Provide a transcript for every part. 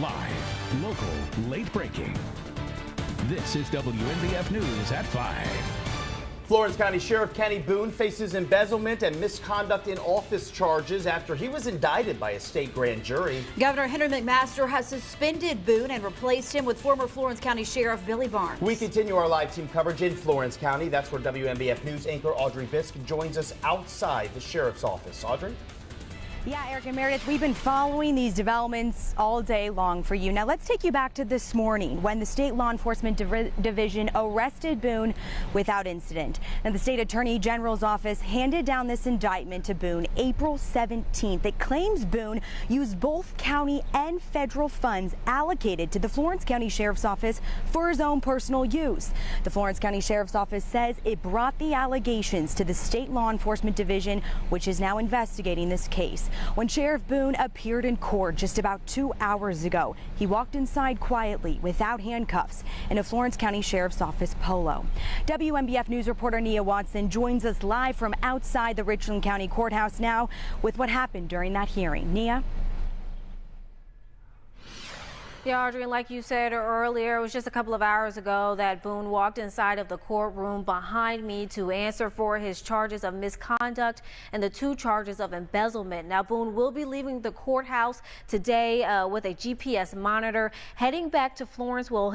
Live, local, late breaking. This is WNBF News at 5. Florence County Sheriff Kenny Boone faces embezzlement and misconduct in office charges after he was indicted by a state grand jury. Governor Henry McMaster has suspended Boone and replaced him with former Florence County Sheriff Billy Barnes. We continue our live team coverage in Florence County. That's where WNBF News anchor Audrey Bisk joins us outside the sheriff's office. Audrey? Yeah, Eric and Meredith, we've been following these developments all day long for you. Now, let's take you back to this morning when the State Law Enforcement Division arrested Boone without incident. And the State Attorney General's office handed down this indictment to Boone April 17th. It claims Boone used both county and federal funds allocated to the Florence County Sheriff's Office for his own personal use. The Florence County Sheriff's Office says it brought the allegations to the State Law Enforcement Division, which is now investigating this case. When Sheriff Boone appeared in court just about 2 hours ago, he walked inside quietly without handcuffs in a Florence County Sheriff's Office polo. WNBF News reporter Nia Watson joins us live from outside the Richland County Courthouse now with what happened during that hearing. Nia? Yeah, Audrey, and like you said earlier, it was just a couple of hours ago that Boone walked inside of the courtroom behind me to answer for his charges of misconduct and the 2 charges of embezzlement. Now, Boone will be leaving the courthouse today with a GPS monitor, heading back to Florence where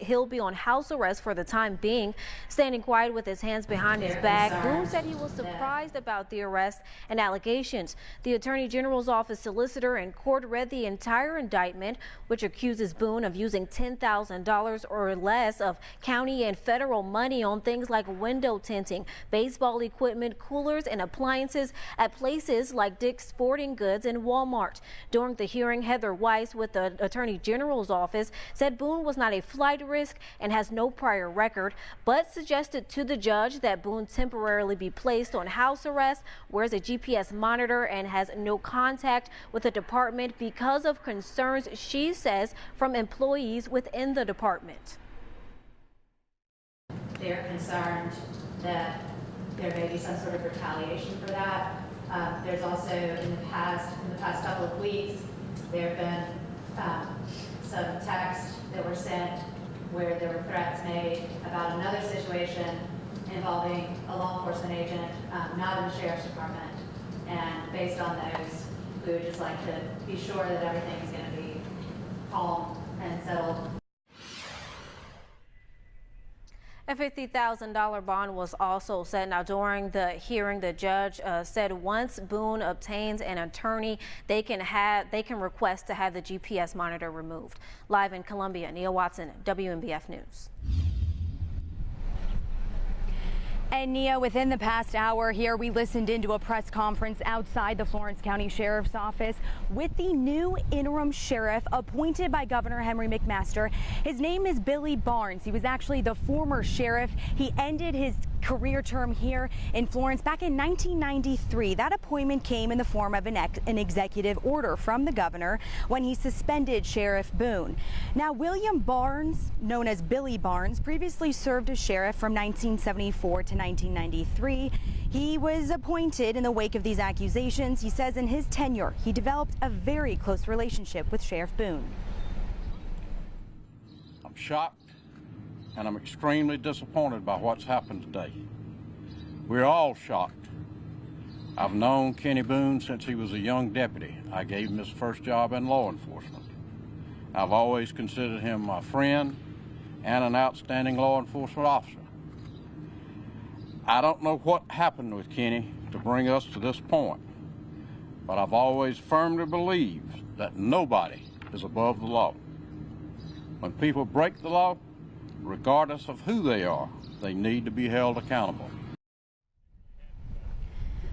he'll be on house arrest for the time being, standing quiet with his hands behind his back. Boone said he was surprised about the arrest and allegations. The Attorney General's office solicitor in court read the entire indictment, which accuses Boone of using $10,000 or less of county and federal money on things like window tinting, baseball equipment, coolers, and appliances at places like Dick's Sporting Goods and Walmart. During the hearing, Heather Weiss with the Attorney General's office said Boone was not a flight risk and has no prior record, but suggested to the judge that Boone temporarily be placed on house arrest, wears a GPS monitor, and has no contact with the department because of concerns she says from employees within the department. They're concerned that there may be some sort of retaliation for that. There's also in the past couple of weeks, there have been some texts that were sent where there were threats made about another situation involving a law enforcement agent, not in the sheriff's department. And based on those, we would just like to be sure that everything is going to be calm and settled. A $50,000 bond was also set. Now, during the hearing, the judge said once Boone obtains an attorney, they can request to have the GPS monitor removed. Live in Columbia, Nia Watson, WNBF News. And Nia, within the past hour here, we listened into a press conference outside the Florence County Sheriff's Office with the new interim sheriff appointed by Governor Henry McMaster. His name is Billy Barnes. He was actually the former sheriff. He ended his career term here in Florence back in 1993. That appointment came in the form of an executive order from the governor when he suspended Sheriff Boone. Now, William Barnes, known as Billy Barnes, previously served as sheriff from 1974 to 1993. He was appointed in the wake of these accusations. He says in his tenure, he developed a very close relationship with Sheriff Boone. I'm shocked and I'm extremely disappointed by what's happened today. We're all shocked. I've known Kenny Boone since he was a young deputy. I gave him his first job in law enforcement. I've always considered him my friend and an outstanding law enforcement officer. I don't know what happened with Kenny to bring us to this point, but I've always firmly believed that nobody is above the law. When people break the law, regardless of who they are, they need to be held accountable.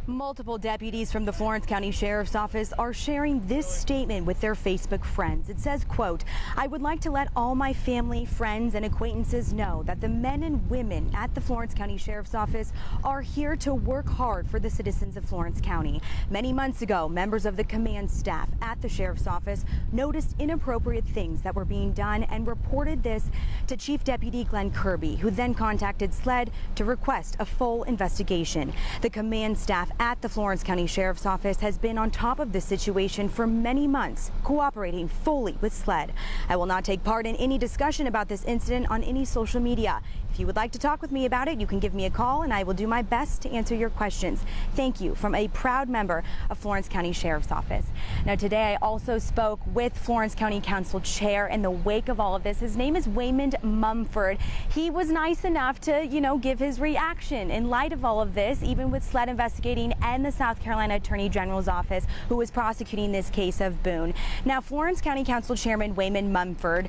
Multiple deputies from the Florence County Sheriff's Office are sharing this statement with their Facebook friends. It says, quote, "I would like to let all my family, friends, and acquaintances know that the men and women at the Florence County Sheriff's Office are here to work hard for the citizens of Florence County. Many months ago, members of the command staff at the Sheriff's Office noticed inappropriate things that were being done and reported this to Chief Deputy Glenn Kirby, who then contacted SLED to request a full investigation. The command staff at the Florence County Sheriff's Office has been on top of this situation for many months, cooperating fully with SLED. I will not take part in any discussion about this incident on any social media. If you would like to talk with me about it, you can give me a call and I will do my best to answer your questions. Thank you from a proud member of Florence County Sheriff's Office. Now today I also spoke with Florence County Council Chair in the wake of all of this. His name is Waymond Mumford. He was nice enough to, give his reaction in light of all of this, even with SLED investigating and the South Carolina Attorney General's office who was prosecuting this case of Boone. Now Florence County Council Chairman Waymond Mumford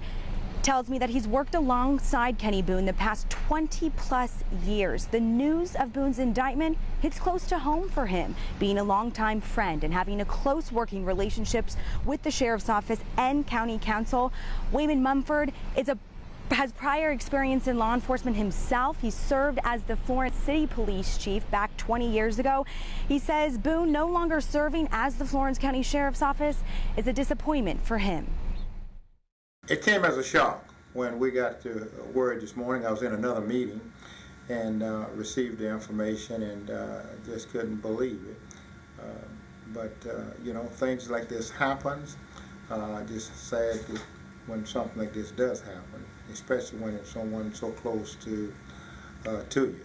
tells me that he's worked alongside Kenny Boone the past 20-plus years. The news of Boone's indictment hits close to home for him, being a longtime friend and having a close working relationships with the Sheriff's Office and County Council. Waymond Mumford has prior experience in law enforcement himself. He served as the Florence City Police Chief back 20 years ago. He says Boone no longer serving as the Florence County Sheriff's Office is a disappointment for him. It came as a shock when we got the word this morning. I was in another meeting and received the information and just couldn't believe it. But things like this happens. Just sad when something like this does happen, especially when it's someone so close to you.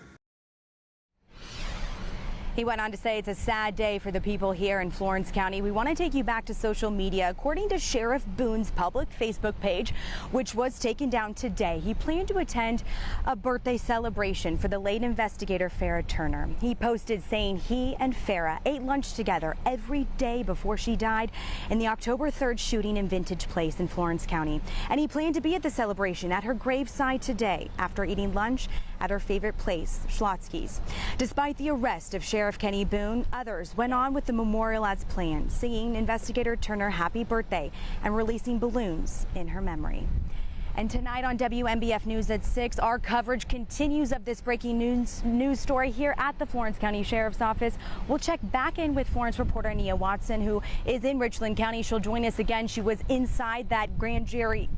He went on to say it's a sad day for the people here in Florence County. We want to take you back to social media. According to Sheriff Boone's public Facebook page, which was taken down today, he planned to attend a birthday celebration for the late investigator Farrah Turner. He posted saying he and Farrah ate lunch together every day before she died in the October 3rd shooting in Vintage Place in Florence County. And he planned to be at the celebration at her graveside today after eating lunch at her favorite place, Schlotzsky's. Despite the arrest of Sheriff Kenny Boone, others went on with the memorial as planned, singing Investigator Turner happy birthday and releasing balloons in her memory. And tonight on WNBF News at 6, our coverage continues of this breaking news story here at the Florence County Sheriff's Office. We'll check back in with Florence reporter Nia Watson, who is in Richland County. She'll join us again. She was inside that grand jury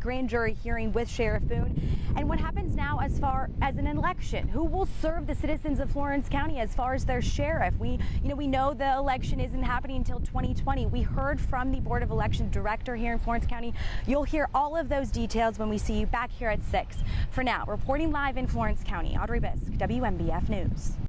hearing with Sheriff Boone. And what happens now as far as an election? Who will serve the citizens of Florence County as far as their sheriff? We know the election isn't happening until 2020. We heard from the Board of Election Director here in Florence County. You'll hear all of those details when we see you back here at 6. For now, reporting live in Florence County, Audrey Bisk, WNBF News.